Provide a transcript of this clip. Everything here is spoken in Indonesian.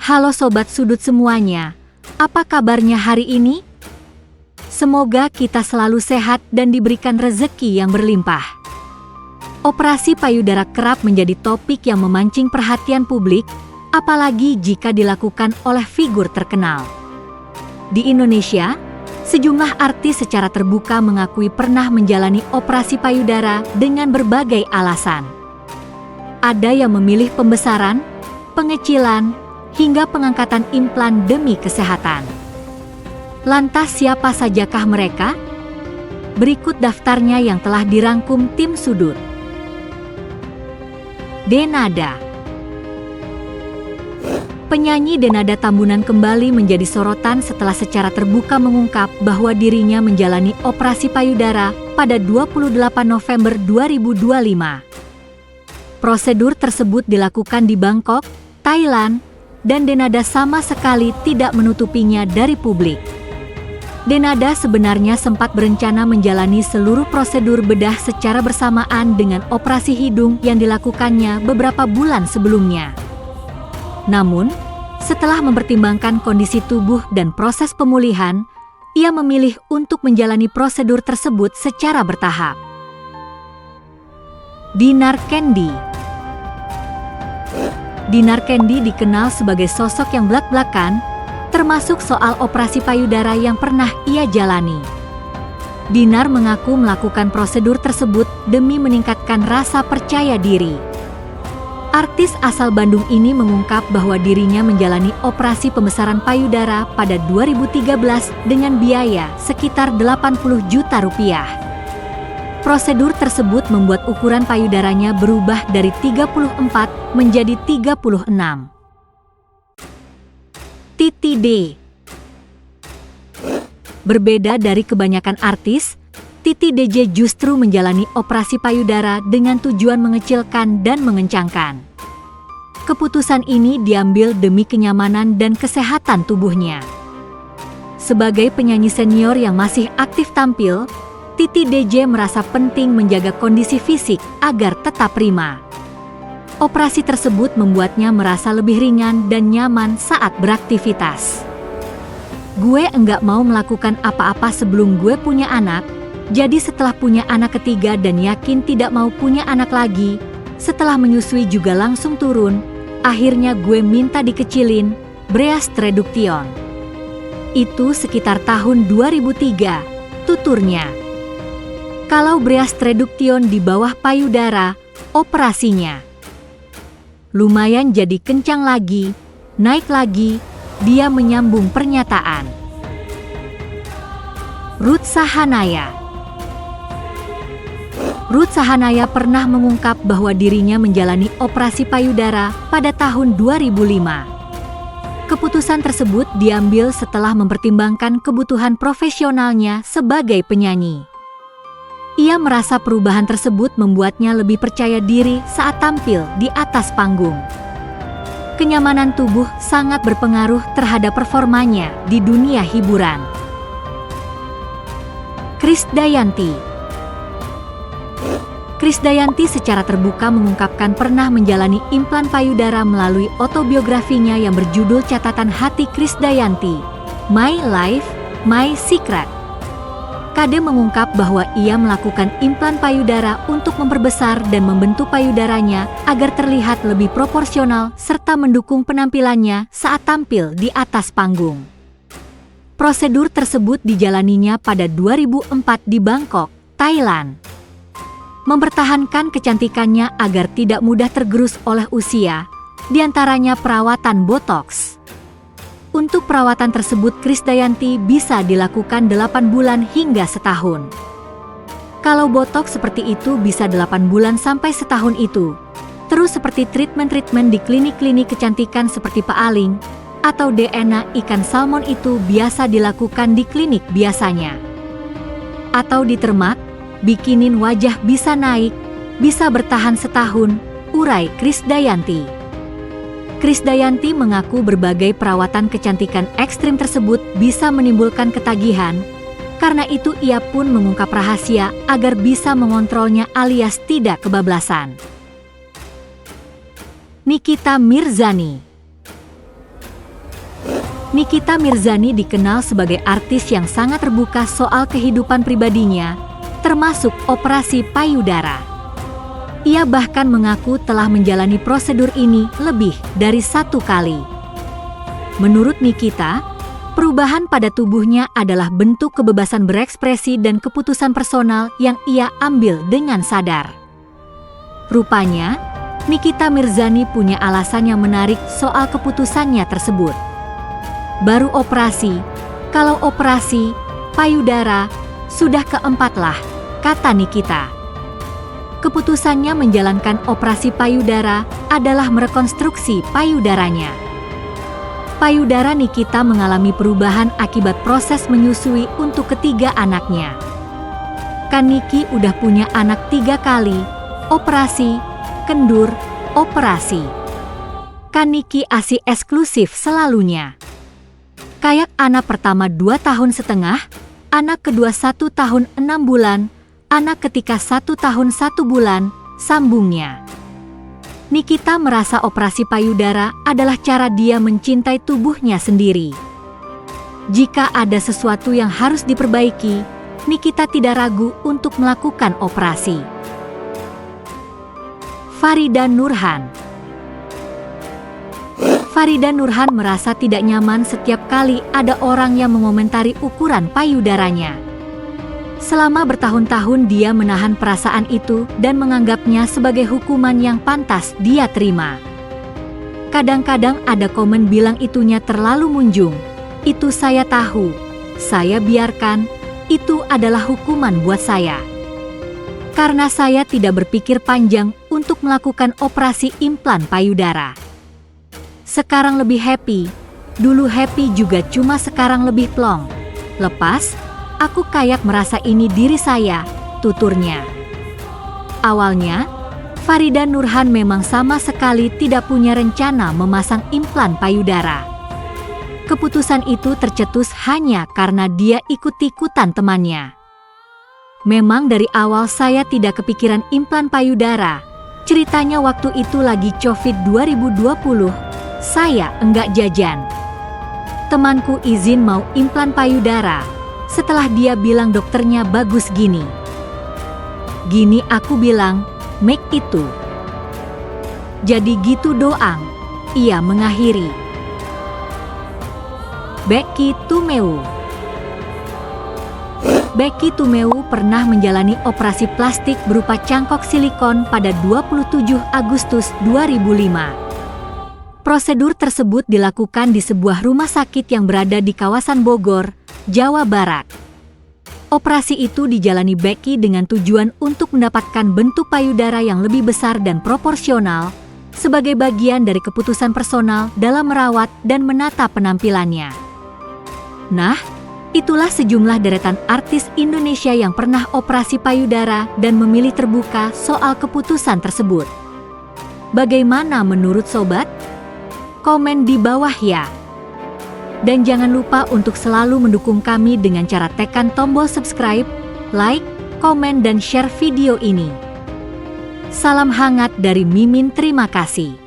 Halo Sobat Sudut semuanya, apa kabarnya hari ini? Semoga kita selalu sehat dan diberikan rezeki yang berlimpah. Operasi payudara kerap menjadi topik yang memancing perhatian publik, apalagi jika dilakukan oleh figur terkenal. Di Indonesia, sejumlah artis secara terbuka mengakui pernah menjalani operasi payudara dengan berbagai alasan. Ada yang memilih pembesaran, pengecilan, hingga pengangkatan implan demi kesehatan. Lantas siapa sajakah mereka? Berikut daftarnya yang telah dirangkum tim Sudut. Denada. Penyanyi Denada Tambunan kembali menjadi sorotan setelah secara terbuka mengungkap bahwa dirinya menjalani operasi payudara pada 28 November 2025. Prosedur tersebut dilakukan di Bangkok, Thailand, dan Denada sama sekali tidak menutupinya dari publik. Denada sebenarnya sempat berencana menjalani seluruh prosedur bedah secara bersamaan dengan operasi hidung yang dilakukannya beberapa bulan sebelumnya. Namun, setelah mempertimbangkan kondisi tubuh dan proses pemulihan, ia memilih untuk menjalani prosedur tersebut secara bertahap. Dinar Kendi. Dinar Kendi dikenal sebagai sosok yang blak-blakan, termasuk soal operasi payudara yang pernah ia jalani. Dinar mengaku melakukan prosedur tersebut demi meningkatkan rasa percaya diri. Artis asal Bandung ini mengungkap bahwa dirinya menjalani operasi pembesaran payudara pada 2013 dengan biaya sekitar 80 juta rupiah. Prosedur tersebut membuat ukuran payudaranya berubah dari 34 menjadi 36. Titi D. Berbeda dari kebanyakan artis, Titi DJ justru menjalani operasi payudara dengan tujuan mengecilkan dan mengencangkan. Keputusan ini diambil demi kenyamanan dan kesehatan tubuhnya. Sebagai penyanyi senior yang masih aktif tampil, Titi DJ merasa penting menjaga kondisi fisik agar tetap prima. Operasi tersebut membuatnya merasa lebih ringan dan nyaman saat beraktivitas. Gue enggak mau melakukan apa-apa sebelum gue punya anak, jadi setelah punya anak ketiga dan yakin tidak mau punya anak lagi, setelah menyusui juga langsung turun, akhirnya gue minta dikecilin, breast reduction. Itu sekitar tahun 2003, tuturnya. Kalau breast reduction di bawah payudara, operasinya lumayan jadi kencang lagi, naik lagi, dia menyambung pernyataan. Ruth Sahanaya. Ruth Sahanaya pernah mengungkap bahwa dirinya menjalani operasi payudara pada tahun 2005. Keputusan tersebut diambil setelah mempertimbangkan kebutuhan profesionalnya sebagai penyanyi. Ia merasa perubahan tersebut membuatnya lebih percaya diri saat tampil di atas panggung. Kenyamanan tubuh sangat berpengaruh terhadap performanya di dunia hiburan. Krisdayanti. Krisdayanti secara terbuka mengungkapkan pernah menjalani implan payudara melalui autobiografinya yang berjudul Catatan Hati Krisdayanti, My Life, My Secret. Kade mengungkap bahwa ia melakukan implan payudara untuk memperbesar dan membentuk payudaranya agar terlihat lebih proporsional serta mendukung penampilannya saat tampil di atas panggung. Prosedur tersebut dijalaninya pada 2004 di Bangkok, Thailand. Mempertahankan kecantikannya agar tidak mudah tergerus oleh usia, diantaranya perawatan botox. Untuk perawatan tersebut Krisdayanti bisa dilakukan 8 bulan hingga setahun. Kalau botox seperti itu bisa 8 bulan sampai setahun itu. Terus seperti treatment-treatment di klinik-klinik kecantikan seperti Pak Aling atau DNA ikan salmon itu biasa dilakukan di klinik biasanya. Atau di termak, bikinin wajah bisa naik, bisa bertahan setahun, urai Krisdayanti. Krisdayanti mengaku berbagai perawatan kecantikan ekstrim tersebut bisa menimbulkan ketagihan, karena itu ia pun mengungkap rahasia agar bisa mengontrolnya alias tidak kebablasan. Nikita Mirzani. Nikita Mirzani dikenal sebagai artis yang sangat terbuka soal kehidupan pribadinya, termasuk operasi payudara. Ia bahkan mengaku telah menjalani prosedur ini lebih dari 1 kali. Menurut Nikita, perubahan pada tubuhnya adalah bentuk kebebasan berekspresi dan keputusan personal yang ia ambil dengan sadar. Rupanya, Nikita Mirzani punya alasan yang menarik soal keputusannya tersebut. Baru operasi, kalau operasi payudara sudah keempat lah, kata Nikita. Keputusannya menjalankan operasi payudara adalah merekonstruksi payudaranya. Payudara Nikita mengalami perubahan akibat proses menyusui untuk ketiga anaknya. Kan Niki udah punya anak 3 kali, operasi, kendur, operasi. Kan Niki ASI eksklusif selalunya. Kayak anak pertama 2 tahun setengah, anak kedua 1 tahun 6 bulan, anak ketiga 1 tahun 1 bulan, sambungnya. Nikita merasa operasi payudara adalah cara dia mencintai tubuhnya sendiri. Jika ada sesuatu yang harus diperbaiki, Nikita tidak ragu untuk melakukan operasi. Farida Nurhan. Farida Nurhan merasa tidak nyaman setiap kali ada orang yang mengomentari ukuran payudaranya. Selama bertahun-tahun dia menahan perasaan itu dan menganggapnya sebagai hukuman yang pantas dia terima. Kadang-kadang ada komen bilang itunya terlalu munjung. Itu saya tahu, saya biarkan, itu adalah hukuman buat saya. Karena saya tidak berpikir panjang untuk melakukan operasi implan payudara. Sekarang lebih happy, dulu happy juga cuma sekarang lebih plong. Lepas, aku kayak merasa ini diri saya, tuturnya. Awalnya, Farida Nurhan memang sama sekali tidak punya rencana memasang implan payudara. Keputusan itu tercetus hanya karena dia ikut-ikutan temannya. Memang dari awal saya tidak kepikiran implan payudara. Ceritanya waktu itu lagi COVID 2020, saya enggak jajan. Temanku izin mau implan payudara. Setelah dia bilang dokternya bagus gini. Gini aku bilang, make itu. Jadi gitu doang. Ia mengakhiri. Becky Tumeu. Becky Tumeu pernah menjalani operasi plastik berupa cangkok silikon pada 27 Agustus 2005. Prosedur tersebut dilakukan di sebuah rumah sakit yang berada di kawasan Bogor, Jawa Barat. Operasi itu dijalani Becky dengan tujuan untuk mendapatkan bentuk payudara yang lebih besar dan proporsional, sebagai bagian dari keputusan personal dalam merawat dan menata penampilannya. Nah, itulah sejumlah deretan artis Indonesia yang pernah operasi payudara dan memilih terbuka soal keputusan tersebut. Bagaimana menurut sobat? Komen di bawah ya. Dan jangan lupa untuk selalu mendukung kami dengan cara tekan tombol subscribe, like, komen dan share video ini. Salam hangat dari Mimin, terima kasih.